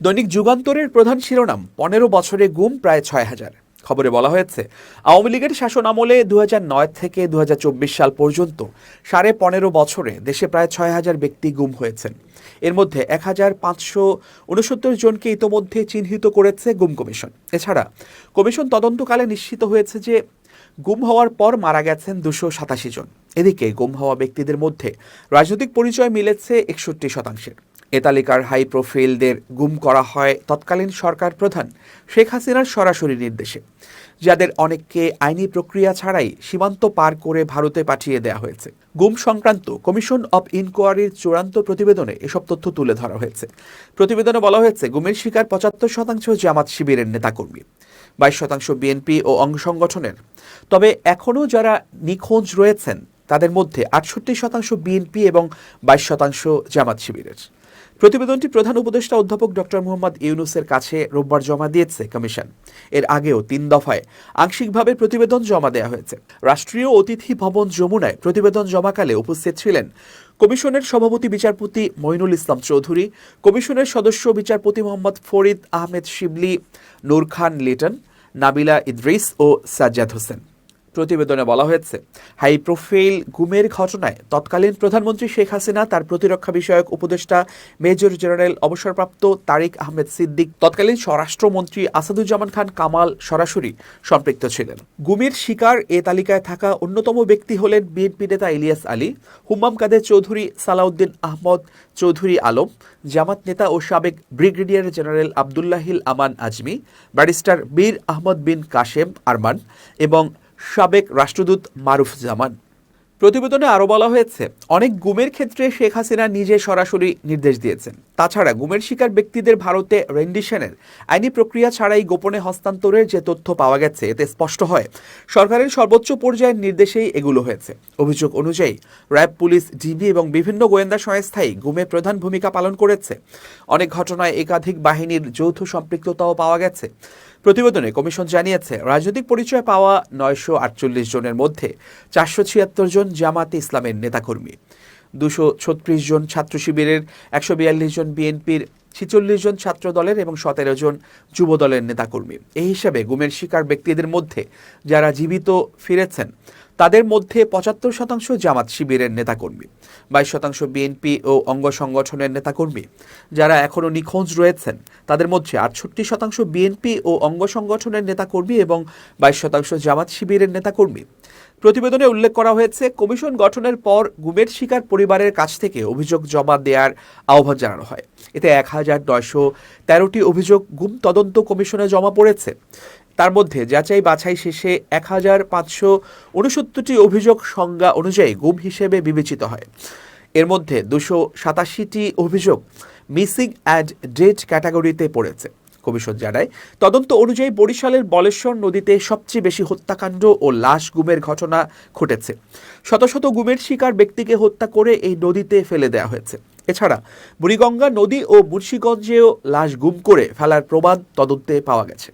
দৈনিক যুগান্তরের প্রধান শিরোনাম ১৫ বছরে গুম প্রায় ৬,০০০। খবরে বলা হয়েছে, আওয়ামী লীগের শাসন আমলে ২০০৯ থেকে ২০২৪ সাল পর্যন্ত ১৫.৫ বছরে দেশে প্রায় ৬,০০০ ব্যক্তি গুম হয়েছেন। এর মধ্যে ১,৫৬৯ জনকে ইতোমধ্যে চিহ্নিত করেছে গুম কমিশন। এছাড়া কমিশন তদন্তকালে নিশ্চিত হয়েছে যে গুম হওয়ার পর মারা গেছেন ২৮৭ জন। এদিকে গুম হওয়া ব্যক্তিদের মধ্যে রাজনৈতিক পরিচয় মিলেছে ৬১%। এ তালিকার হাই প্রোফাইলদের গুম করা হয় তৎকালীন সরকার প্রধান শেখ হাসিনার সরাসরি নির্দেশে, যাদের অনেককে আইনি প্রক্রিয়া ছাড়াই সীমান্ত পার করে ভারতে পাঠিয়ে দেওয়া হয়েছে। গুম সংক্রান্ত কমিশন অব ইনকোয়ারির চূড়ান্ত প্রতিবেদনে এসব তথ্য তুলে ধরা হয়েছে। প্রতিবেদনে বলা হয়েছে, গুমের শিকার ৭৫% জামাত শিবিরের নেতাকর্মী, ২২% বিএনপি ও অঙ্গ সংগঠনের। তবে এখনও যারা নিখোঁজ রয়েছেন তাদের মধ্যে ৬৮% বিএনপি এবং ২২% জামাত শিবিরের। প্রতিবেদনটি প্রধান উপদেষ্টা অধ্যাপক ডক্টর মোহাম্মদ ইউনূসের কাছে রোববার জমা দিয়েছে কমিশন। এর আগেও ৩ দফায় আংশিকভাবে প্রতিবেদন জমা দেওয়া হয়েছে। রাষ্ট্রীয় অতিথি ভবন যমুনায় প্রতিবেদন জমাকালে উপস্থিত ছিলেন কমিশনের সভাপতি বিচারপতি মঈনুল ইসলাম চৌধুরী, কমিশনের সদস্য বিচারপতি মোহাম্মদ ফরিদ আহমেদ শিবলি, নূর খান লিটন, নাবিলা ইদ্রিস ও সাজ্জাদ হোসেন। প্রতিবেদনে বলা হয়েছে, হাই প্রোফাইল গুমের ঘটনায় তৎকালীন প্রধানমন্ত্রী শেখ হাসিনা, তার প্রতিরক্ষা বিষয়ক উপদেষ্টা মেজর জেনারেল অবসরপ্রাপ্ত তারিক আহমেদ সিদ্দিক, তৎকালীন স্বরাষ্ট্রমন্ত্রী আসাদুজ্জামান খান কামাল সরাসরি সম্পৃক্ত ছিলেন। গুমের শিকার এ তালিকায় থাকা অন্যতম ব্যক্তি হলেন বিএনপি নেতা ইলিয়াস আলী, হুম্মাম কাদের চৌধুরী, সালাউদ্দিন আহমদ চৌধুরী আলম, জামাত নেতা ও সাবেক ব্রিগেডিয়ার জেনারেল আবদুল্লাহিল আমান আজমি, ব্যারিস্টার বীর আহমদ বিন কাশেম আরমান এবং সাবেক রাষ্ট্রদূত মারুফ জামান। প্রতিবেদনে আরও বলা হয়েছে, অনেক গুমের ক্ষেত্রে শেখ হাসিনা নিজে সরাসরি নির্দেশ দিয়েছেন। তাছাড়া গুমের শিকার ব্যক্তিদের ভারতে রেন্ডিশনের আইনি প্রক্রিয়া ছাড়াই গোপনে হস্তান্তরের যে তথ্য পাওয়া গেছে, এতে স্পষ্ট হয় সরকারের সর্বোচ্চ পর্যায়ের নির্দেশেই এগুলো হয়েছে। অভিযোগ অনুযায়ী র্যাব, পুলিশ, ডিবি এবং বিভিন্ন গোয়েন্দা সংস্থাই গুমে প্রধান ভূমিকা পালন করেছে। অনেক ঘটনায় একাধিক বাহিনীর যৌথ সম্পৃক্ততাও পাওয়া গেছে। প্রতিবেদনে কমিশন জানিয়েছে, রাজনৈতিক পরিচয় পাওয়া ৯৪৮ জনের মধ্যে ৪৭৬ জন জামাতে ইসলামের নেতাকর্মী, ২৩৬ জন ছাত্র শিবিরের, ১৪২ জন বিএনপির, ৪৬ জন ছাত্র দলের এবং ১৭ জন যুব দলের নেতাকর্মী। এই হিসাবে গুমের শিকার ব্যক্তিদের মধ্যে যারা জীবিত ফিরেছেন তাদের মধ্যে ৭৫% জামাত শিবিরের নেতাকর্মী, ২২% বিএনপি ও অঙ্গ সংগঠনের নেতাকর্মী। যারা এখনও নিখোঁজ রয়েছেন তাদের মধ্যে ৬৮% বিএনপি ও অঙ্গ সংগঠনের নেতাকর্মী এবং ২২% জামাত শিবিরের নেতাকর্মী। প্রতিবেদনে উল্লেখ করা হয়েছে, কমিশন গঠনের পর গুমের শিকার পরিবারের কাছ থেকে অভিযোগ জমা দেওয়ার আহ্বান জানানো হয়। এতে ১,৯১৩টি অভিযোগ গুম তদন্ত কমিশনে জমা পড়েছে। তার মধ্যে যাচাই বাছাই শেষে ১,৫৬৯টি অভিযোগ সংজ্ঞা অনুযায়ী গুম হিসেবে বিবেচিত হয়। এর মধ্যে ২৮৭টি অভিযোগ মিসিং অ্যান্ড ডেড ক্যাটাগরিতে পড়েছে। কমিশন জানায়, তদন্ত অনুযায়ী বরিশালের বলেশ্বর নদীতে সবচেয়ে বেশি হত্যাকাণ্ড ও লাশ গুমের ঘটনা ঘটেছে। শত শত গুমের শিকার ব্যক্তিকে হত্যা করে এই নদীতে ফেলে দেওয়া হয়েছে। এছাড়া বুড়িগঙ্গা নদী ও মুন্সিগঞ্জেও লাশ গুম করে ফেলার প্রমাণ তদন্তে পাওয়া গেছে।